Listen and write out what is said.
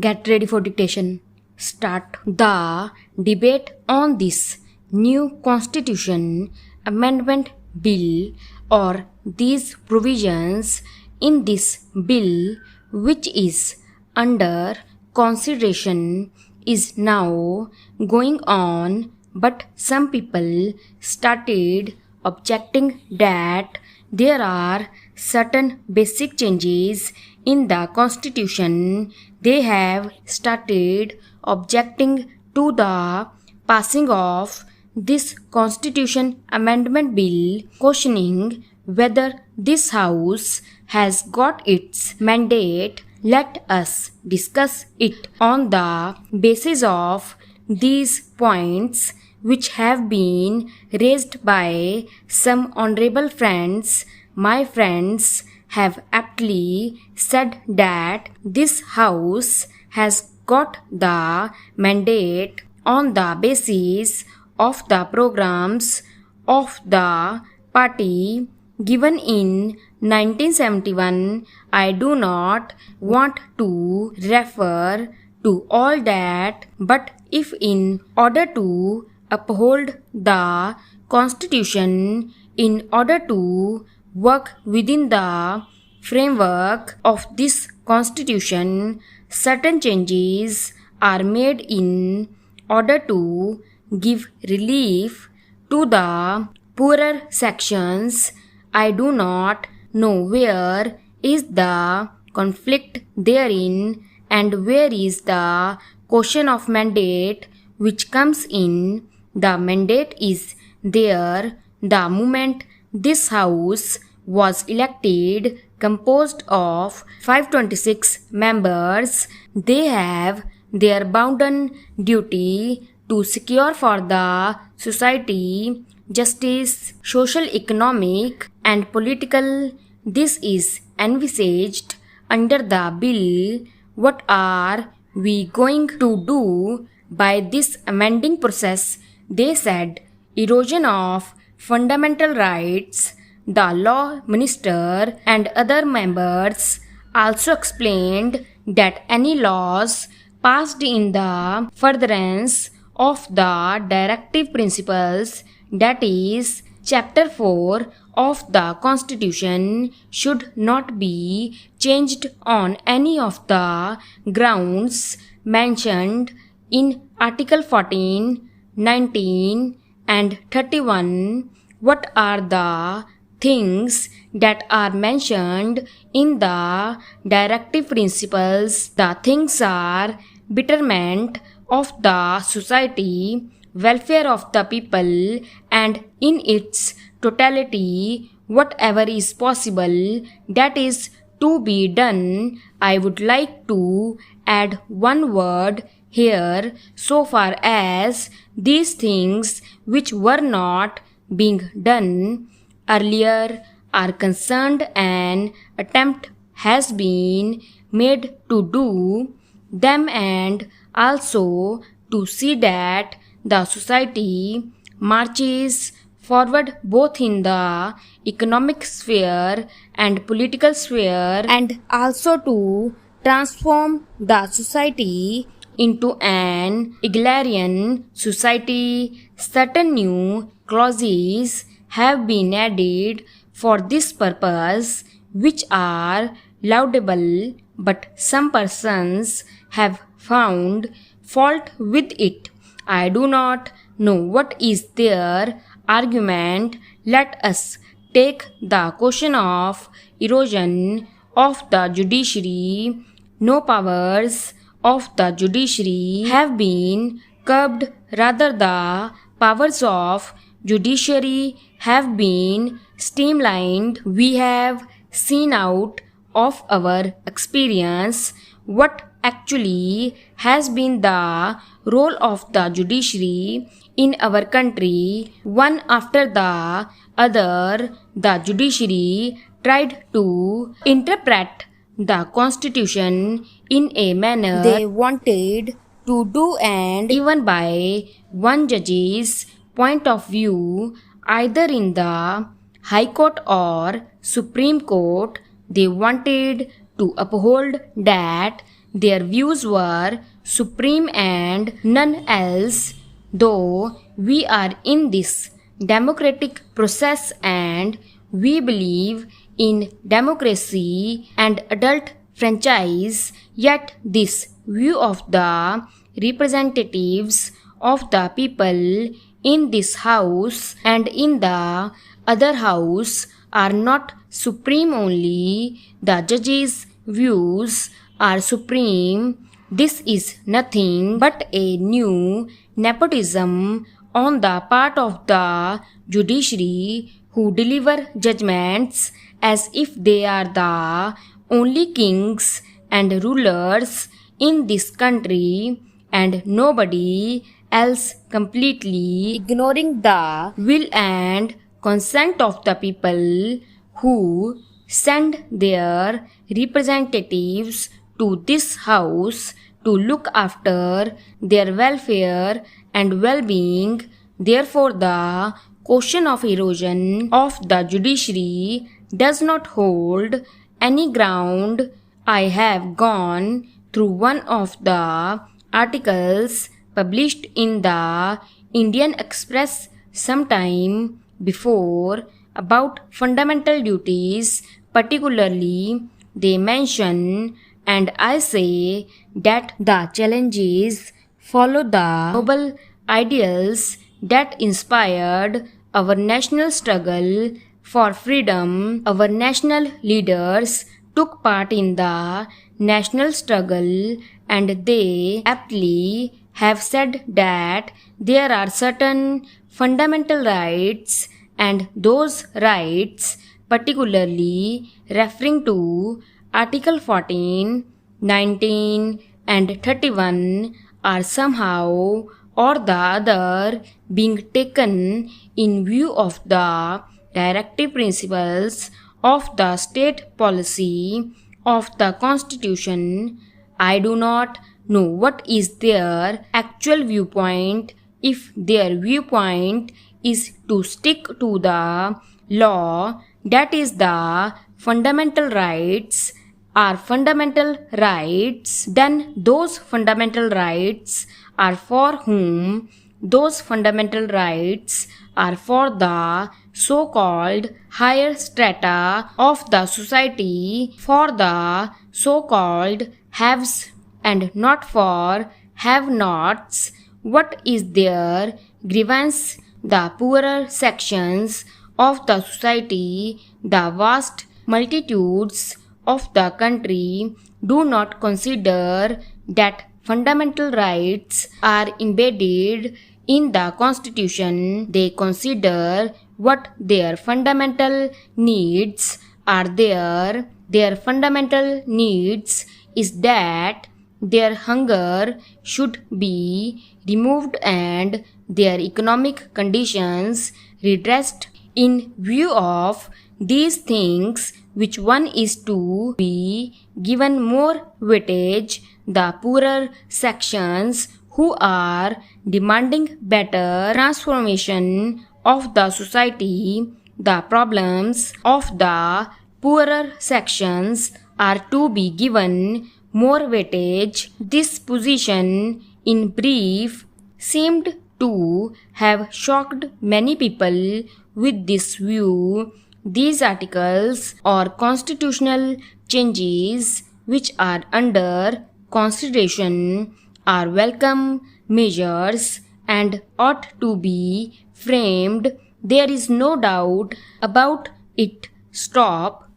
Get ready for dictation. Start. The debate on this new constitution amendment bill or these provisions in this bill which is under consideration is now going on, but some people started objecting that there are certain basic changes in the constitution. They have started objecting to the passing of this constitution amendment bill, questioning whether this house has got its mandate. Let us discuss it on the basis of these points which have been raised by some honorable friends. My friends have aptly said that this house has got the mandate on the basis of the programs of the party given in 1971. I do not want to refer to all that, but if in order to uphold the constitution, in order to work within the framework of this constitution, certain changes are made in order to give relief to the poorer sections. I do not know where is the conflict therein and where is the question of mandate which comes in. The mandate is there the moment this house was elected, composed of 526 members. They have their bounden duty to secure for the society justice, social, economic and political. This is envisaged under the bill. What are we going to do by this amending process? They said erosion of fundamental rights. The law minister and other members also explained that any laws passed in the furtherance of the directive principles, that is, Chapter 4 of the Constitution, should not be changed on any of the grounds mentioned in Article 14, 19 and 31. What are the things that are mentioned in the directive principles? The things are betterment of the society, welfare of the people, and in its totality, whatever is possible that is to be done. I would like to add one word here. So far as these things which were not being done earlier are concerned, an attempt has been made to do them and also to see that the society marches forward both in the economic sphere and political sphere, and also to transform the society into an agrarian society. Certain new clauses have been added for this purpose which are laudable, but some persons have found fault with it. I do not know what is their argument. Let us take the question of erosion of the judiciary. No powers of the judiciary have been curbed, rather the powers of judiciary have been streamlined. We have seen out of our experience what actually has been the role of the judiciary in our country. One after the other, the judiciary tried to interpret the constitution in a manner they wanted to do, and even by one judge's point of view, either in the High Court or Supreme Court, they wanted to uphold that their views were supreme and none else. Though we are in this democratic process and we believe in democracy and adult franchise, yet this view of the representatives of the people in this house and in the other house are not supreme only. The judges' views are supreme. This is nothing but a new nepotism on the part of the judiciary who deliver judgments as if they are the only kings and rulers in this country and nobody else, completely ignoring the will and consent of the people who send their representatives to this house to look after their welfare and well-being. Therefore, the question of erosion of the judiciary does not hold any ground. I have gone through one of the articles published in the Indian Express some time before about fundamental duties, particularly they mention, and I say that the challenges follow the noble ideals that inspired our national struggle for freedom. Our national leaders took part in the national struggle and they aptly have said that there are certain fundamental rights and those rights, particularly referring to Article 14, 19 and 31, are somehow or the other being taken in view of the directive principles of the state policy of the Constitution. I do not know what is their actual viewpoint. If their viewpoint is to stick to the law, that is the fundamental rights are fundamental rights, then those fundamental rights are for whom? Those fundamental rights are for the so-called higher strata of the society, for the so-called haves and not for have-nots. What is their grievance? The poorer sections of the society, the vast multitudes of the country, do not consider that fundamental rights are embedded in the Constitution. They consider what their fundamental needs are there. Their fundamental needs is that their hunger should be removed and their economic conditions redressed. In view of these things, which one is to be given more weightage? The poorer sections who are demanding better transformation of the society. The problems of the poorer sections are to be given more weightage. This position, in brief, seemed to have shocked many people. With this view, these articles or constitutional changes which are under consideration are welcome measures and ought to be framed. There is no doubt about it. Stop